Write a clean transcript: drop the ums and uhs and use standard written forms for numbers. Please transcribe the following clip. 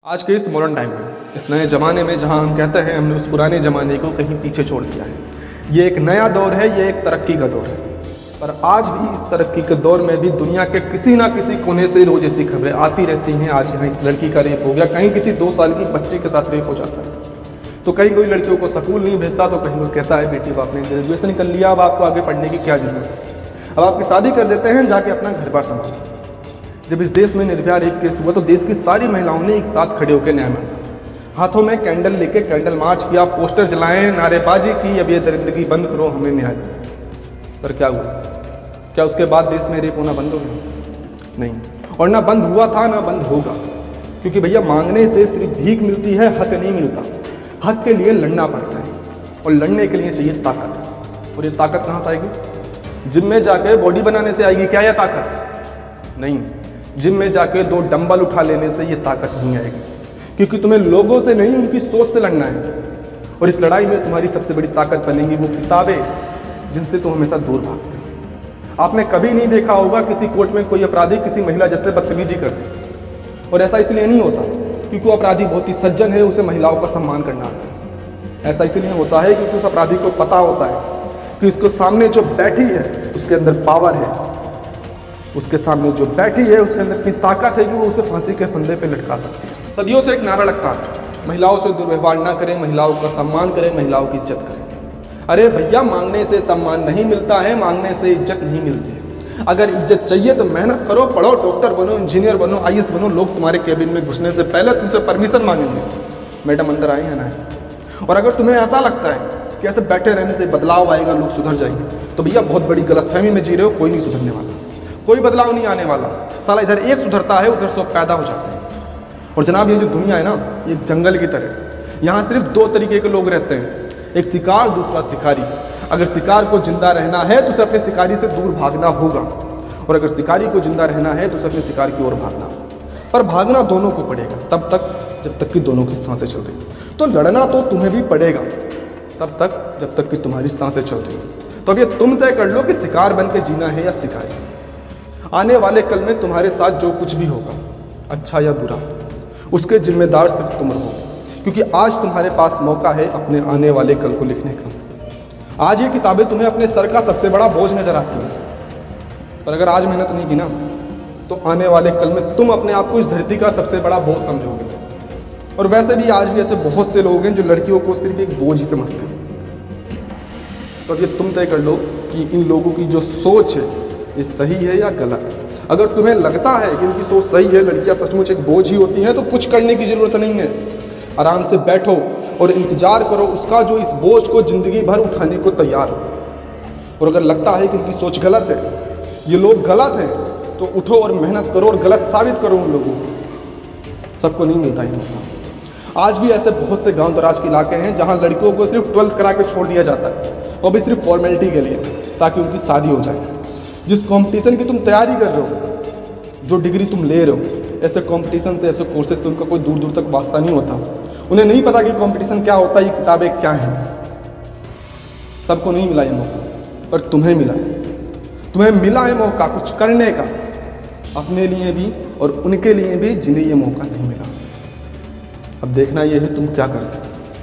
आज के इस मॉडर्न टाइम में, इस नए ज़माने में जहां हम कहते हैं हमने उस पुराने ज़माने को कहीं पीछे छोड़ दिया है। ये एक नया दौर है, ये एक तरक्की का दौर है। पर आज भी इस तरक्की के दौर में भी दुनिया के किसी ना किसी कोने से रोज़ ऐसी खबरें आती रहती हैं। आज यहाँ इस लड़की का रेप हो गया, कहीं किसी 2 साल की बच्ची के साथ रेप हो जाता है, तो कहीं कोई लड़कियों को स्कूल नहीं भेजता, तो कहीं कोई कहता है बेटी बाप ने ग्रेजुएशन कर लिया, अब आपको आगे पढ़ने की क्या जरूरत है, अब आपकी शादी कर देते हैं, जाके अपना घर बार संभालो। जब इस देश में निर्भया रेप केस हुआ तो देश की सारी महिलाओं ने एक साथ खड़े होकर न्याय मांगा, हाथों में कैंडल लेके कैंडल मार्च किया, पोस्टर जलाएं, नारेबाजी की, अब ये दरिंदगी बंद करो, हमें न्याय दो। पर क्या हुआ? क्या उसके बाद देश में रेप होना बंद हो गया? नहीं, और ना बंद हुआ था ना बंद होगा, क्योंकि भैया मांगने से सिर्फ भीख मिलती है, हक नहीं मिलता। हक के लिए लड़ना पड़ता है, और लड़ने के लिए चाहिए ताकत। और ये ताकत कहाँ से आएगी? जिम में जाके बॉडी बनाने से आएगी क्या यह ताकत? नहीं, जिम में जाके 2 डंबल उठा लेने से ये ताकत नहीं आएगी, क्योंकि तुम्हें लोगों से नहीं, उनकी सोच से लड़ना है। और इस लड़ाई में तुम्हारी सबसे बड़ी ताकत बनेंगी वो किताबें जिनसे तुम हमेशा दूर भागते हो। आपने कभी नहीं देखा होगा किसी कोर्ट में कोई अपराधी किसी महिला जैसे बदतमीजी करते, और ऐसा इसलिए नहीं होता क्योंकि वो अपराधी बहुत ही सज्जन है, उसे महिलाओं का सम्मान करना आता है। ऐसा इसलिए होता है क्योंकि उस अपराधी को पता होता है कि उसको सामने जो बैठी है उसके अंदर पावर है, उसके सामने जो बैठी है उसके अंदर इतनी ताकत है कि वो उसे फांसी के फंदे पे लटका सकती है। सदियों से एक नारा लगता है, महिलाओं से दुर्व्यवहार ना करें, महिलाओं का सम्मान करें, महिलाओं की इज्जत करें। अरे भैया, मांगने से सम्मान नहीं मिलता है, मांगने से इज्जत नहीं मिलती है। अगर इज्जत चाहिए तो मेहनत करो, पढ़ो, डॉक्टर बनो, इंजीनियर बनो, IAS बनो। लोग तुम्हारे केबिन में घुसने से पहले तुमसे परमिशन मांगेंगे, मैडम अंदर आए या ना आए। और अगर तुम्हें ऐसा लगता है कि ऐसे बैठे रहने से बदलाव आएगा, लोग सुधर जाएंगे, तो भैया बहुत बड़ी गलतफहमी में जी रहे हो। कोई नहीं सुधरने वाला, कोई बदलाव नहीं आने वाला। साला इधर एक सुधरता है, उधर 100 पैदा हो जाते हैं। और जनाब, ये जो दुनिया है ना, ये जंगल की तरह। यहाँ सिर्फ 2 तरीके के लोग रहते हैं, एक शिकार, दूसरा शिकारी। अगर शिकार को जिंदा रहना है तो उसे अपने शिकारी से दूर भागना होगा, और अगर शिकारी को जिंदा रहना है तो उसे अपने शिकार की ओर भागना होगा। पर भागना दोनों को पड़ेगा, तब तक जब तक कि दोनों की सांसें चल रही। तो लड़ना तो तुम्हें भी पड़ेगा तब तक जब तक कि तुम्हारी सांसें चल रही। तो अब ये तुम तय कर लो कि शिकार बन के जीना है या शिकारी। आने वाले कल में तुम्हारे साथ जो कुछ भी होगा, अच्छा या बुरा, उसके जिम्मेदार सिर्फ तुम रहो, क्योंकि आज तुम्हारे पास मौका है अपने आने वाले कल को लिखने का। आज ये किताबें तुम्हें अपने सर का सबसे बड़ा बोझ नजर आती हैं, पर अगर आज मेहनत नहीं की ना, तो आने वाले कल में तुम अपने आप को इस धरती का सबसे बड़ा बोझ समझोगे। और वैसे भी आज भी ऐसे बहुत से लोग हैं जो लड़कियों को सिर्फ एक बोझ ही समझते हैं। तो अब ये तुम तय कर लो कि इन लोगों की जो सोच है ये सही है या गलत है। अगर तुम्हें लगता है कि इनकी सोच सही है, लड़कियां सचमुच एक बोझ ही होती हैं, तो कुछ करने की जरूरत नहीं है। आराम से बैठो और इंतजार करो उसका जो इस बोझ को जिंदगी भर उठाने को तैयार हो। और अगर लगता है कि इनकी सोच गलत है, ये लोग गलत हैं, तो उठो और मेहनत करो और गलत साबित करो उन लोगों को। सबको नहीं मिलता ये मौका। आज भी ऐसे बहुत से गांव दराज के इलाके हैं जहां लड़कियों को सिर्फ 12th करा के छोड़ दिया जाता है, वो भी सिर्फ फॉर्मेलिटी के लिए, ताकि उनकी शादी हो जाए। जिस कंपटीशन की तुम तैयारी कर रहे हो, जो डिग्री तुम ले रहे हो, ऐसे कंपटीशन से, ऐसे कोर्सेज से उनका कोई दूर दूर तक वास्ता नहीं होता। उन्हें नहीं पता कि कंपटीशन क्या होता है, ये किताबें क्या हैं। सबको नहीं मिला ये मौका, पर तुम्हें मिला है। तुम्हें मिला है मौका कुछ करने का, अपने लिए भी और उनके लिए भी जिन्हें ये मौका नहीं मिला। अब देखना ये है तुम क्या करते हो।